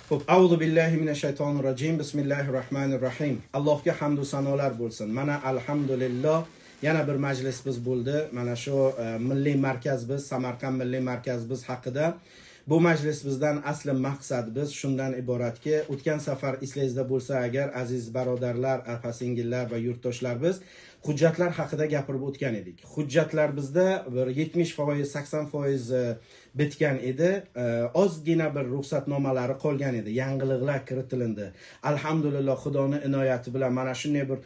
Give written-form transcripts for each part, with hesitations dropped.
Xo'p, a'udhu billahi minash shaytonir rojim. Bismillahir rohmanir rohim. Allohga hamd va sanolar bo'lsin. Mana alhamdulillah yana bir majlis biz bo'ldi. Mana shu milliy markaz biz, Samarqand milliy markaz biz haqida. Bu majlis bizdan asli maqsad biz shundan iboratki, o'tgan safar eslangizda bo'lsa agar aziz barodarlar, opa-singillar va yurtdoshlar biz hujjatlar haqida gapirib o'tgan edik. Hujjatlar bizda bir 70%, 80% bitgan edi. Ozgina bir ruxsatnomalari qolgan edi. Yangiliklar kiritildi. Alhamdulillah Xudoning inoyati bilan mana shunday bir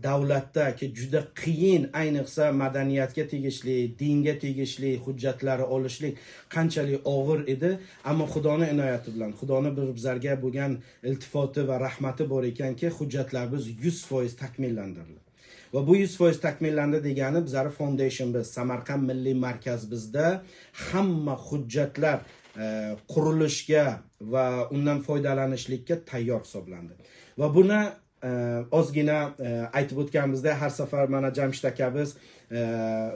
davlatdagi juda qiyin, ayniqsa madaniyatga tegishli, dinga tegishli hujjatlari olishlik qanchalik og'ir edi, ammo Xudoning inoyati bilan, Xudoning bizlarga bo'lgan iltifoti va rahmati bor ekanki, hujjatlarimiz 100% takmillantirildi. Va bu 100% takmillandi degani bizlar foundation biz, Samarqand milliy markaz bizda hamma hujjatlar qurilishga va undan foydalanishlikka tayyor hisoblandi. Va buni ozgina aytib o'tganimizda har safar mana Jamshid aka biz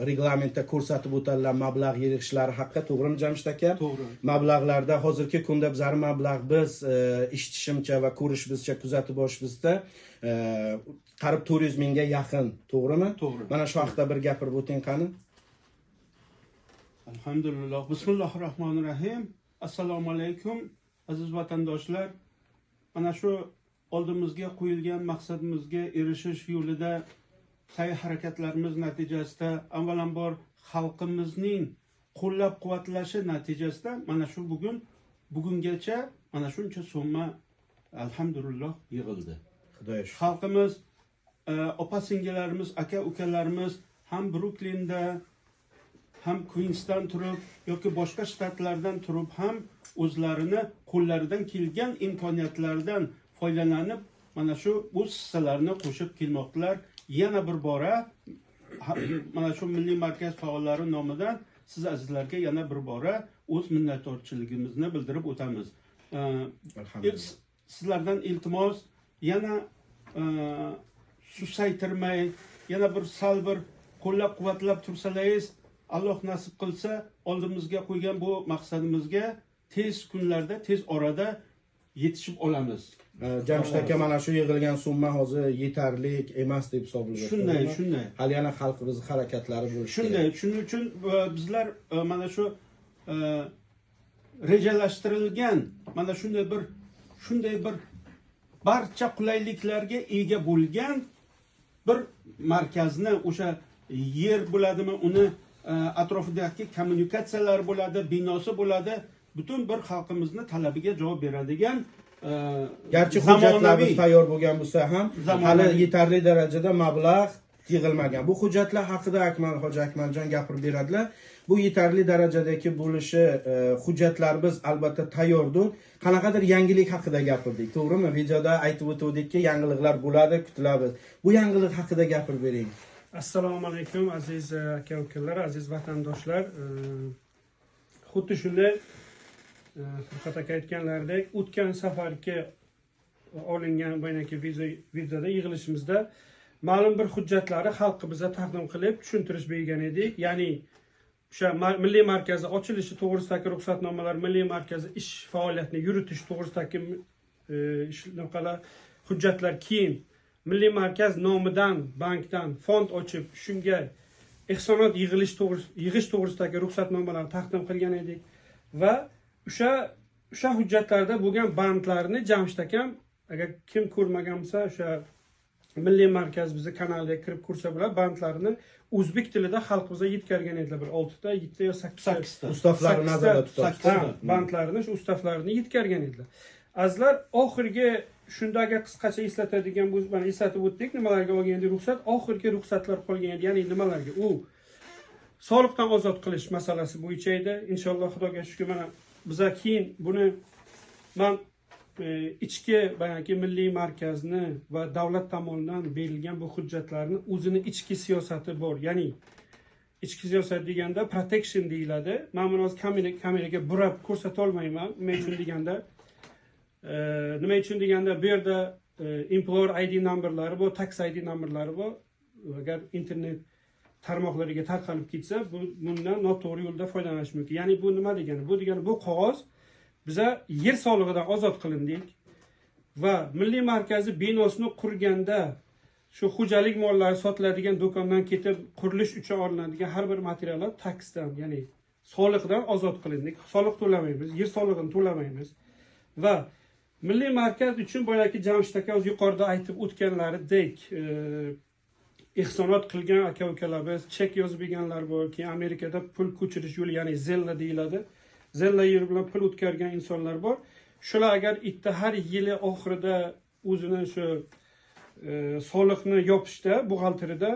reglamentda ko'rsatib o'tilgan mablag' yig'ishlari haqida, to'g'rimi Jamshid aka? To'g'ri. Mablag'larda hozirgi kunda bizlar mablag' biz eshitishimcha va ko'rishimizcha, kuzatib borishimizda qarib 400 mingga yaqin, to'g'rimi? To'g'ri. Mana shu haqida bir gapirib o'ting qani. Alhamdulillah. Bismillahirrohmanirrohim. Assalomu alaykum aziz vatandoshlar. Mana shu oldimizga qo'yilgan maqsadimizga erishish yo'lida sa'y-harakatlarimiz natijasida avvalambor xalqimizning qo'llab-quvvatlashi natijasida mana shu bugungacha mana shuncha so'mma alhamdulillah yig'ildi. Xudoga shukr. Xalqimiz, opa-singillarimiz, aka-ukalarimiz ham Bruklinda, ham Queensdan turib yoki boshqa shtatlardan turib ham o'zlarini qo'llaridan kelgan imkoniyatlardan foydalanib mana shu o'z hissalarini qo'shib kelmoqdalar. Yana bir bora mana shu milliy markaz faollari nomidan siz azizlarga yana bir bora o'z minnatdorchiligimizni bildirib o'tamiz. Sizlardan iltimos yana susaytirmay, yana bir sal bir qo'llab-quvvatlab tursalaringiz, Alloh nasib qilsa oldimizga qo'ygan bu maqsadimizga tez kunlarda, tez orada yetishib olamiz. Jamshid aka mana shu yig'ilgan summa hozir yetarli emas deb hisoblayapti. Shunday. Hali yana xalqimiz harakatlari bo'lishi. Shunday. Shuning uchun bizlar mana shu rejalashtirilgan mana shunday bir barcha qulayliklarga ega bo'lgan bir markazni, o'sha yer bo'ladimi, uni atrofidagi kommunikatsiyalar bo'ladi, binosi bo'ladi, butun bir xalqimizni talabiga javob beradigan garchi hujjatlarimiz tayyor bo'lgan bo'lsa ham hali yetarli darajada mablag' yig'ilmagan. Bu hujjatlar haqida Hoji Akmaljon gapirib beradilar. Bu yetarli darajadagi bo'lishi hujjatlarimiz albatta tayyordir. Qanaqadir yangilik haqida gapirdik, to'g'rimi? Videoda aytib o'tdikki, yangiliklar bo'ladi, kutiladi. Bu yangilik haqida gapirib bering. Assalomu alaykum aziz aka-ukalar, aziz vatandoshlar. Xuddi shunday Furqat aka aytganlaridek, o'tgan safargi olingan boyagi videoda yig'ilishimizda ma'lum bir hujjatlarni xalqimizga taqdim qilib tushuntirish bergan edik. Ya'ni o'sha milliy markazi ochilishi to'g'risidagi ruxsatnomalar, milliy markazi ish faoliyatini yuritish to'g'risidagi hujjatlar, keyin milliy markaz nomidan bankdan fond ochib, shunga ehsonot yig'ish to'g'risidagi ruxsatnomalarni taqdim qilgan edik va o'sha hujjatlarda bo'lgan bandlarni Jamshid akam, agar kim ko'rmagan bo'lsa, o'sha milliy markaz bizni kanalga kirib ko'rsa bo'ladi, bandlarni o'zbek tilida xalqimizga yetkazgan edilar. Bir 6 ta, 7 ta yo 8 ta ustavlarni nazarda tutib, bandlarni, shu ustavlarni yetkazgan edilar. Azizlar, oxirgi shundaga qisqacha eslatadigan bo'lsa, mana eslatib o'tdik, nimalarga olgan edi ruxsat, oxirgi ruxsatlar qolgan edi. Ya'ni nimalarga? U soliqdan ozod qilish masalasi bo'yicha edi. Inshaalloh Xudoga shukr, mana biza keyin buni men ichki bayaki milliy markazni va davlat tomonidan berilgan bu hujjatlarni o'zini ichki siyosati bor. Ya'ni ichki siyosat deganda protection deyiladi. Men buni hozir kameraga burab ko'rsata olmayman. Nima uchun deganda bu yerda employer ID numberlari bor, tax ID numberlari bor. Agar internet tarmoqlariga tarqalib ketsa, bundan noto'g'ri yo'lda foydalanish mumkin. Ya'ni bu nima degani? Bu degani bu qog'oz biza yer solig'idan ozod qilindik va milliy markazi binosini qurganda shu xo'jalik mollari sotiladigan do'kondan ketib qurilish uchun olinadigan har bir materiallar taksdan, ya'ni soliqdan ozod qilindik. Soliq to'lamaymiz, yer solig'ini to'lamaymiz va milliy markaz uchun boyagi Jamshid aka o'zi yuqorida aytib o'tganlaridek ehsonot qilgan aka-ukalarimiz, chek yozib berganlar bor, keyin Amerikada pul ko'chirish yo'li, ya'ni Zella deyiladi. Zella yo'li bilan pul o'tkazgan insonlar bor. Shular agar itta har yili oxirida o'zini shu soliqni yopishda, buxgalterida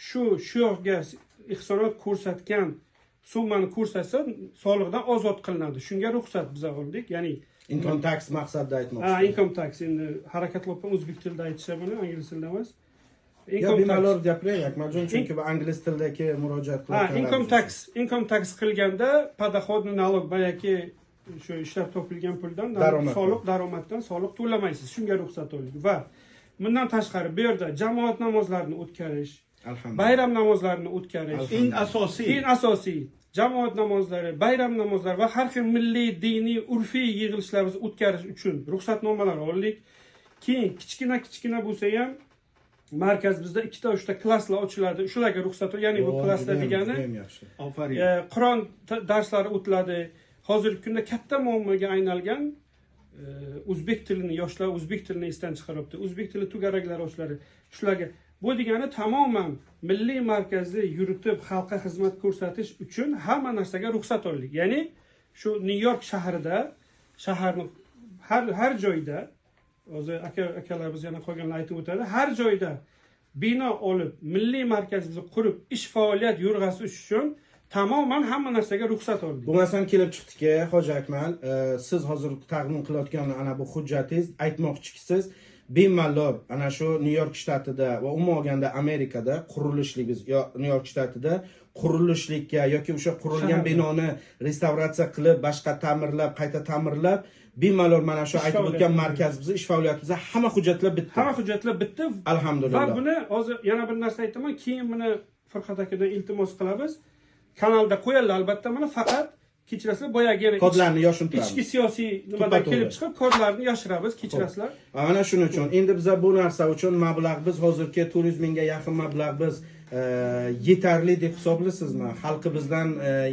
shu yoqga ehsonot ko'rsatgan summani ko'rsatsa, soliqdan ozod qilinadi. Shunga ruxsat biz oldik. Ya'ni income tax maqsadida aytmoqchi. Income tax, endi harakatlab o'zbek tilida aytishadi buni, ingliz tilida emas. Yo, bemalol gapiring, Akmaljon, chunki bu ingliz tilidagi murojaat qilayotganlar. Income tax qilganda podoходный налог, boyagi shu ishlab topilgan puldan daromaddan soliq to'lamaysiz. Shunga ruxsat oldik va bundan tashqari bu yerda jamoat namozlarini o'tkazish, bayram namozlarini o'tkazish, eng asosiy jamoat namozlari, bayram namozlari va har xil milliy, diniy, urfiy yig'ilishlarimizni o'tkazish uchun ruxsatnomalar oldik. Keyin kichkina bo'lsa ham markaz bizda 2-3 ta klasslar ochiladi. Shularga ruxsat, ya'ni bu klasslar degani Qur'on darslari o'tiladi. Hozirgi kunda katta muammoga aylangan o'zbek tilini yoshlar o'zbek tilini esdan chiqaryapti. O'zbek tili tugaraklar yoshlari shularga bu degani tamoman milliy markazni yuritib xalqqa xizmat ko'rsatish uchun hamma narsaga ruxsat oldik. Ya'ni shu New York shahrida, shaharning har joyda, o'zi akalarimiz yana qolganlar aytib o'tadi, har joyda bino olib, milliy markazimizni qurib, ish faoliyat yurg'asish uchun tamoman hamma narsaga ruxsat oldik. Bu masalan kelib chiqdiki, Hoji Akmal, siz hozir taqdim qilayotgan ana bu hujjatingiz aytmoqchisiz, bemalol ana shu New York shtatida va umuman olganda Amerikada qurilishlik, biz New York shtatida qurilishlikka yoki o'sha qurilgan binoni restavratsiya qilib, boshqa ta'mirlab, qayta ta'mirlab, bemalol mana shu aytib o'tgan markazimiz, ish faoliyatimizda hamma hujjatlar bitta. Hamma hujjatlar bitta. Alhamdulillah. Va buni hozir yana bir narsa aytaman, keyin buni Farhod akadan iltimos qilamiz. Kanalda qo'yiladi albatta, mana faqat kechirasizlar, boyagi kodlarni yoshirtiramiz. Ichki siyosiy nimadan kelib chiqib kodlarni yoshiramiz, kechirasizlar. Mana shuning uchun endi biz bu narsa uchun mablag' biz hozirgi 400 mingga yaqin mablag' biz yetarli deb hisoblaysizmi? Xalqi bizdan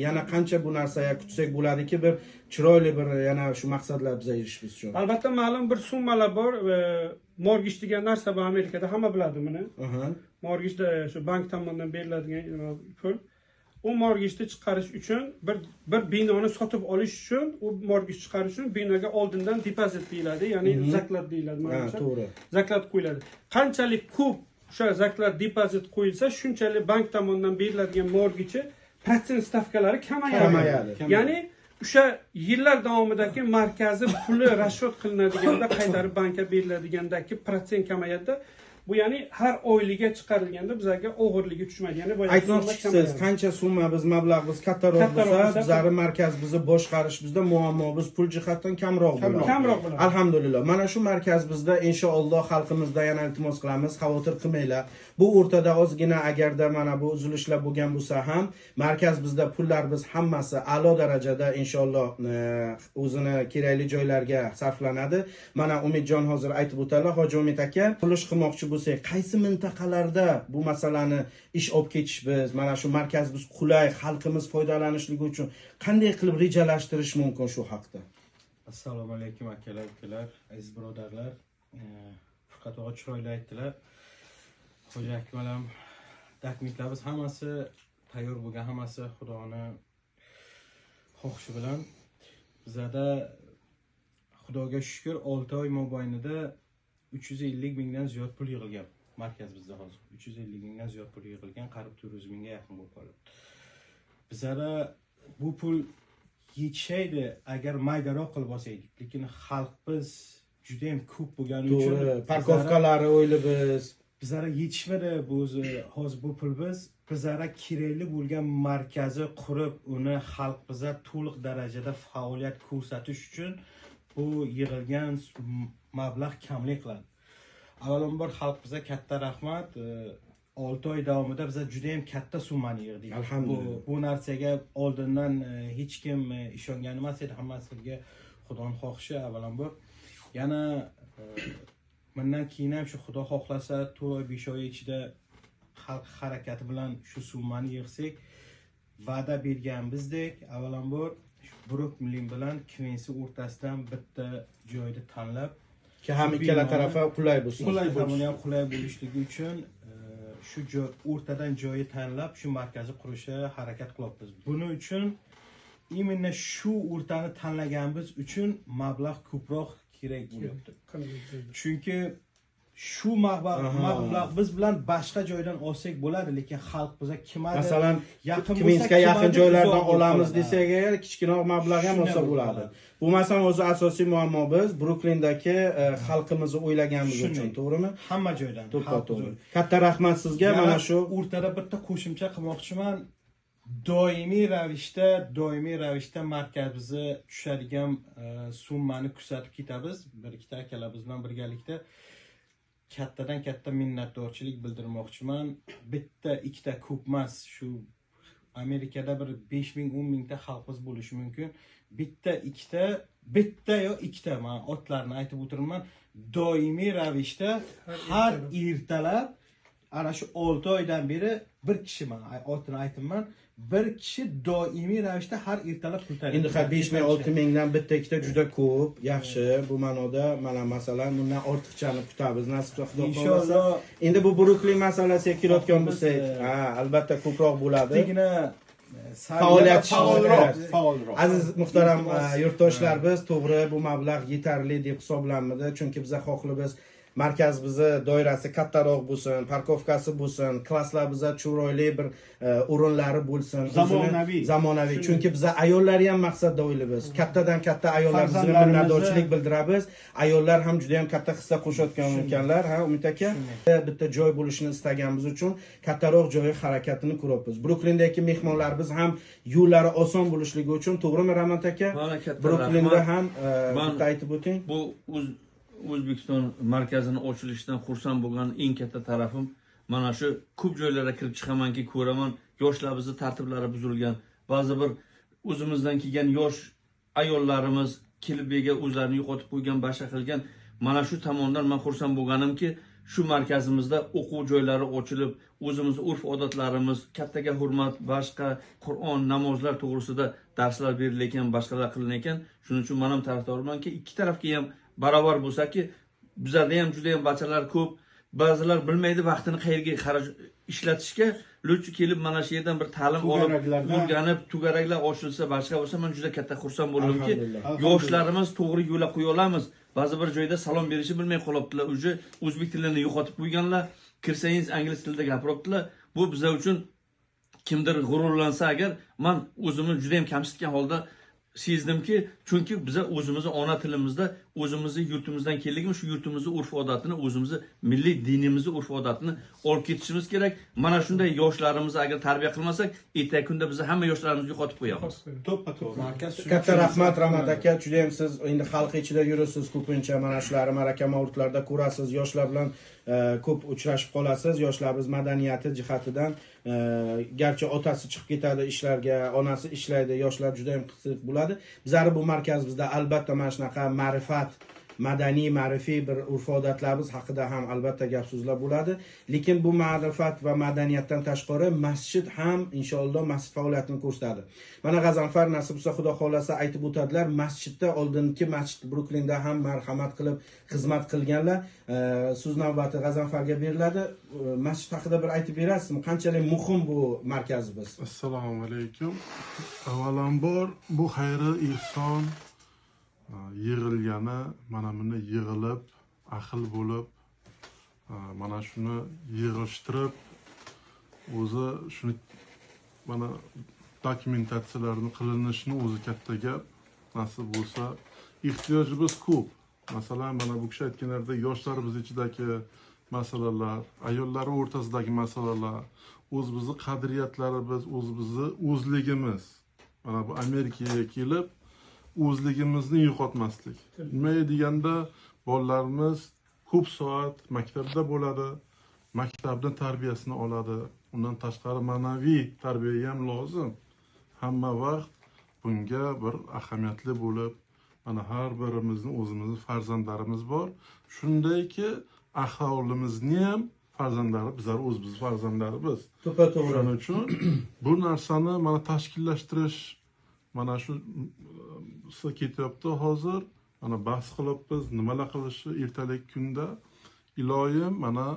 yana qancha bu narsaga kutsak bo'ladiki, bir chiroyli bir yana shu maqsadlar bizga erishishimiz uchun. Albatta ma'lum bir summalar bor. Mortgage degan narsa bu Amerikada hamma biladi buni. Mortgage'da shu bank tomonidan beriladigan pul. U mortgage'ni chiqarish uchun bir binoni sotib olish uchun, u mortgage chiqarish uchun binoga oldindan depozit deyiladi, ya'ni zaklad deyiladi. Ha, to'g'ri. Zaklad qo'yiladi. Qanchalik ko'p o'sha zaklad depozit qo'yilsa, shunchalik bank tomonidan beriladigan mortgage protsent stavkalari kamayadi. Ya'ni o'sha yillar davomidagi markazi puli rashodot qilinadiganida qaytarib bankka beriladigandagi protsent kamayadi. Bu ya'ni har oyliga chiqarilganda bizga o'g'irligi tushmaydi. Ya'ni boya aytmoqchisiz, qancha summa biz mablag' biz kattaroq bo'lsa, bizning markaz bizni boshqarish bizda muammo, biz pul jihatdan kamroq bo'ladi. Alhamdulillah. Mana shu markaz bizda inshaalloh xalqimizda yana iltimos qilamiz, xavotir qilmanglar. Bu o'rtada ozgina agarda mana bu uzilishlar bo'lgan bo'lsa ham, markaz bizda pullar biz hammasi a'lo darajada inshaalloh o'zini kerakli joylarga sarflanadi. Mana Umidjon hozir aytib o'tadilar, Hoji Umid aka, qurilish qilmoqchi bo'lsak, qaysi mintaqalarda bu masalani ish olib ketish biz, mana shu markazimiz qulay, xalqimiz foydalanishligi uchun qanday qilib rejalashtirish mumkin shu haqda? Assalomu alaykum akalar, ukalar, aziz birodarlar. Faqat o'g'il chiroyli aytdilar. Xo'ja Akmal ham dokumentlarimiz hammasi tayyor bo'lgan, hammasi Xudoning xohishi bilan. Bizda Xudoga shukr 6 oy mobaynida 350 mingdan ziyod pul yig'ilgan. Markazimizda hozir 350 mingdan ziyod pul yig'ilgan, qarib 400 mingga yaqin bo'lib qoldi. Bizda bu pul yetishaydi agar maydaroq qilib olsaydik, lekin xalqimiz juda ham ko'p bo'lgani uchun parkovkalari o'ylabmiz. Bizga yetishmadi bu hozir bu pul bizga kerakli bo'lgan markazni qurib, uni xalqimizga to'liq darajada faoliyat ko'rsatish uchun bu yig'ilgan mablag' kamlik qiladi. Avvalambor xalqimizga katta rahmat. 6 oy davomida biz juda ham katta summani yig'dik. Alhamdulillah. Bu narsaga oldindan hech kim ishongan emas edi. Hammasiga xudoning xohishi avvalambor. Yana bundan keyin ham shu xudo xohlasa 4-5 oy ichida xalq harakati bilan shu summani yig'sak, va'da berganimizdek avvalambor Brooklyn bilan Queens o'rtasidan bitta joyni tanlab ki ham ikkala tarafa qulay bo'lsin. Qulay bo'lishligi uchun shu joy o'rtadan joyi tanlab shu markazni qurishga harakat qilyapmiz. Buning uchun именно shu o'rtani tanlaganimiz uchun mablag' ko'proq kerak bo'lyapti. Chunki shu mablag' biz bilan boshqa joydan olsak bo'ladi, lekin xalq biza kimadi, masalan yaqin Queensga yaqin joylardan olamiz desak, agar kichkina mablag' ham olsa bo'ladi. Bu masalan o'zi asosiy muammo biz Brooklyndagi xalqimizni o'ylaganimiz uchun, to'g'rimi? Hamma joydan. To'g'ri. Katta rahmat sizga. Mana shu o'rtada bitta qo'shimcha qilmoqchiman. Doimiy ravishda markazimizni tushadigan summani kuzatib ketamiz. Bir ikkita akalarimiz bilan birgalikda kattadan katta minnatdorchilik bildirmoqchiman. Bitta ikkita ko'p emas, shu Amerikada bir 5000-10 mingta xalqimiz bo'lishi mumkin. Bitta yo ikkita, men otlarni aytib o'tiraman. Doimiy ravishda har ertalab ana shu 6 oydan beri bir kishi, men otini aytibman, bir kishi doimiy ravishda har ertalab pul tayyorlaydi. Endi 5-6 mingdan bitta ikkita juda ko'p, yaxshi. Bu ma'noda mana masalan bundan ortiqchani kutamiz, nasib qilsa Xudo xohlasa. Inshaalloh. Endi bu Brooklyn masalasiga kelayotgan bo'lsak, albatta ko'proq bo'ladi. Faoliyat. Aziz muhtaram yurtdoshlar, biz to'g'ri bu mablag' yetarli deb hisoblanmadi, chunki biz xohlimiz markazimizni doirasi kattaroq bo'lsin, parkovkasi bo'lsin, klasslarimiz chiroyli bir o'rinlari bo'lsin, zamonaviy. Chunki biz ayollarni ham maqsadda o'ylaymiz. Kattadan katta ayollarga minnatdorchilik bildiramiz. Ayollar ham juda ham katta hissa qo'shayotgan ekanlar, umid aka. Bitta joy bo'lishini istaganimiz uchun kattaroq joy harakatini ko'ryapmiz. Brooklyndagi mehmonlarimiz ham yo'llari oson bo'lishligi uchun, to'g'rimi Ramon aka? Brooklynda ham bitta aytib o'ting. Bu O'zbekiston markazini ochilishidan xursand bo'lgan eng katta tarafim mana shu ko'p joylarga kirib chiqamanki, ko'raman yoshlarimizni tartiblari buzilgan. Ba'zi bir o'zimizdan kelgan yosh ayollarimiz kelib bega o'zlarini yo'qotib qo'ygan, boshqa qilgan. Mana shu tomondan men xursand bo'lganimki, shu markazimizda o'quv joylari ochilib, o'zimiz urf-odatlarimiz, kattaga hurmat, boshqa Qur'on, namozlar to'g'risida darslar berilayotgan, boshqalar qilinayotgan. Shuning uchun men ham tarafdormanki, ikki tarafga ham barobar bo'lsa-ki, bizlarda ham juda ham bachalar ko'p. Ba'zilar bilmaydi vaqtini qayerga ishlatishga, lo'chi kelib mana shu yerdan bir ta'lim olib, o'rganib, tugaraklar ochilsa, boshqa bo'lsa, men juda katta xursand bo'ldimki, yoshlarimiz to'g'ri yo'lga qo'ya olamiz. Ba'zi bir joyda salom berishni bilmay qolibdilar, o'zi o'zbek tilini yo'qotib qo'yganlar, kirsangiz ingliz tilida gapiryaptilar. Bu bizlar uchun kimdir g'ururlansa agar, men o'zimni juda ham kamsitgan holda sezdimki, chunki biz o'zimizni ona tilimizda, o'zimizni yurtimizdan kelganmiz, shu yurtimizni urf-odatini, o'zimizni milliy dinimizni urf-odatini olib ketishimiz kerak. Mana shunday yoshlarimizni agar tarbiya qilmasak, ertaga kunda biz hamma yoshlarimizni yo'qotib qo'yamiz. Katta rahmat Ramon aka, juda ham siz endi xalq ichida yurasiz, ko'pincha mana shularni maraka mavludlarda ko'rasiz, yoshlar bilan ko'p uchrashib qolasiz. Yoshlarimiz madaniyati jihatidan garchi otasi chiqib ketadi ishlarga, onasi ishlaydi, yoshlar juda ham qiziq bo'ladi. Bizlar bu markazimizda albatta mana shunaqa ma'rifat, madaniy, ma'rifiy bir urf-odatlarimiz haqida ham albatta gap so'zlar bo'ladi. Lekin bu ma'rifat va madaniyatdan tashqari masjid ham inshaalloh masjid faoliyatini ko'rsatadi. Mana G'azanfar nasib bo'lsa Xudo xolasa aytib o'tadilar, masjidda oldingi masjid Brooklynda ham marhamat qilib xizmat qilganlar. So'z navbati G'azanfarga beriladi. Masjid haqida bir aytib berasizmi? Qanchalik muhim bu markazimiz? Assalomu alaykum. Avvalambor bu xayri ihson yig'ilgani, mana buni yig'ilib, ahil bo'lib, mana shuni yig'ishtirib, o'zi shuni mana dokumentatsiyalarni qilinishini o'zi katta gap. Nasib bo'lsa, ehtiyojimiz ko'p. Masalan, mana bu kishi aytganlaridek yoshlarimiz ichidagi masalalar, ayollar o'rtasidagi masalalar, o'zimizni qadriyatlarimiz, o'zimizni o'zligimiz. Mana bu Amerikaga kelib o'zligimizni yo'qotmaslik. Nima deganda bolalarimiz ko'p soat maktabda bo'ladi, maktabdan tarbiyasini oladi. Undan tashqari ma'naviy tarbiya ham lozim. Hamma vaqt bunga bir ahamiyatli bo'lib, mana har birimizni o'zimizni farzandlarimiz bor. Shundayki aholimizni ham farzandlari bizlar o'zimiz farzandlarimiz. To'g'ri. Shuning uchun bu narsani mana tashkillashtirish mana shu ketyapti hozir. Mana bahs qilibmiz, nimalar qilishi ertalik kunda. Iloyim mana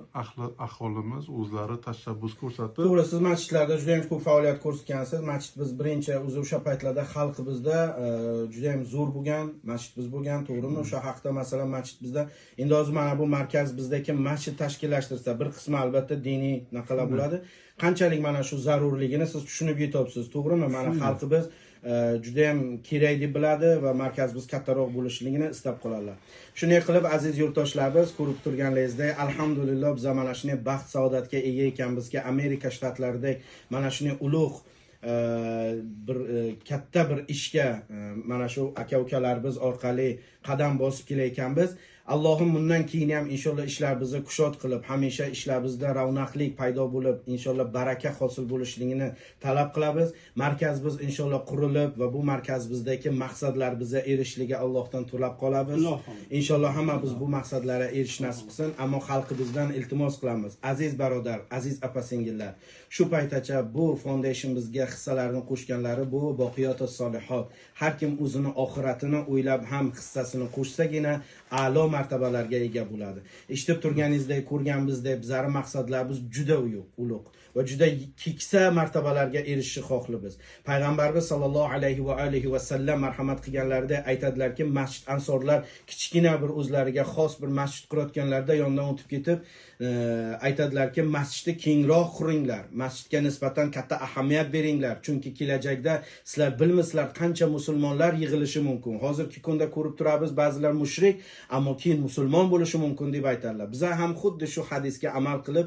aholimiz o'zlari tashabbus ko'rsatib. To'g'ri, siz masjidlarda juda ham ko'p faoliyat ko'rsatgansiz. Masjidimiz birinchi o'sha paytlarda xalqimizda juda ham zo'r bo'lgan masjidimiz bo'lgan, to'g'rimi? O'sha haqda masalan masjidimizda endi hozir mana bu markaz bizdagi masjid tashkillashtirsa, bir qismi albatta diniy naqalar bo'ladi. Qanchalik mana shu zarurligini siz tushunib yetibsiz, to'g'rimi? Mana xalqimiz juda ham kerak deb biladi va markazimiz kattaroq bo'lishligini istab qoladilar. Shunday qilib aziz yurtdoshlarimiz, ko'rib turganlaringizdek, alhamdulillah biz mana shunday baxt saodatga ega ekanmizki, Amerika shtatlaridek mana shunday ulug' bir katta bir ishga mana shu aka-ukalarimiz orqali qadam bosib kelayotganmiz. Allohim bundan keyin ham inshaalloh ishlarimizni kushod qilib, hamisha ishlarimizda ravnaqlik paydo bo'lib, inshaalloh baraka hosil bo'lishligini talab qilamiz. Markazimiz inshaalloh qurilib va bu markazimizdagi maqsadlarimizga erishishligiga Allohdan tilab qolamiz. Inshaalloh hamma biz bu maqsadlarga erish nasib qilsin, ammo xalqimizdan iltimos qilamiz. Aziz barodar, aziz opa-singillar, shu paytgacha bu foundationimizga hissalarini qo'shganlari bu boqiyotus solihot. Har kim o'zini oxiratini o'ylab ham hissasini qo'shsagina a'lo martabalarga ega bo'ladi. Eshitib turganingizdek, ko'rganimizdek, bizlar maqsadlarimiz juda ulug' va juda keksa martabalarga erishishni xohlaymiz. Payg'ambarimiz sollallohu alayhi va alihi va sallam marhamat qilganlarida aytadilarki, masjid ansorlar kichkina bir o'zlariga xos bir masjid qurayotganlarida yondan o'tib ketib aytadilarki, masjidni kengroq quringlar, masjidga nisbatan katta ahamiyat beringlar, chunki kelajakda sizlar bilmaysizlar qancha musulmonlar yig'ilishi mumkin. Hozirgi kunda ko'rib turamiz, ba'zilar mushrik, ammo keyin musulmon bo'lishi mumkin deb aytadilar. Biz ham xuddi shu hadisga amal qilib,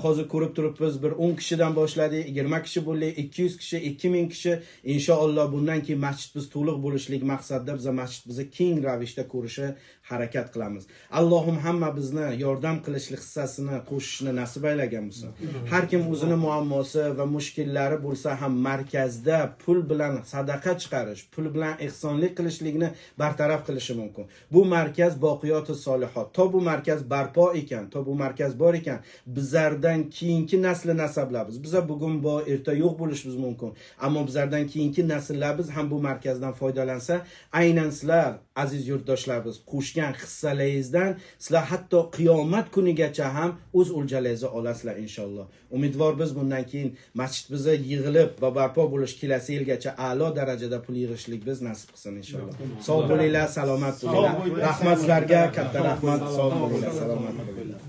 hozir ko'rib turibmiz, bir 10 kishidan boshladik, 20 kishi bo'ldik, 200 kishi, 2000 kishi. Inshaalloh bundan keyin masjidimiz to'liq bo'lishlik maqsadida biz masjidimizni keng ravishda ko'rishi harakat qilamiz. Allohim hamma bizni yordam qilishlik hissasini qo'shishni nasib aylagan bo'lsin. Har kim o'zini muammosi va mushkillari bo'lsa ham markazda pul bilan sadaqa chiqarish, pul bilan ehsonlik qilishlikni bartaraf qilishi mumkin. Bu markaz boqiyotus solihot. To bu markaz barpo ekan, to bu markaz bor ekan, bizlardan keyingi nasl nasablarimiz, bizlar bugun bor, erta yo'q bo'lishimiz mumkin. Ammo bizlardan keyingi nasllarimiz ham bu markazdan foydalansa, aynan sizlar aziz yurtdoshlarimiz qo'shgan hissalaringizdan sizlar hatto qiyomat kunigacha ham o'z o'ljalaringizni olasizlar inshaalloh. Umidvor biz bundan keyin masjidimizda yig'ilib va barpo bo'lish kelasi yilgacha a'lo darajada pul yig'ishlik biz nasib qilsin inshaalloh. Sog' bo'linglar, salomat bo'linglar. Rahmat sizlarga, katta rahmat, sog' bo'linglar, salomat bo'linglar.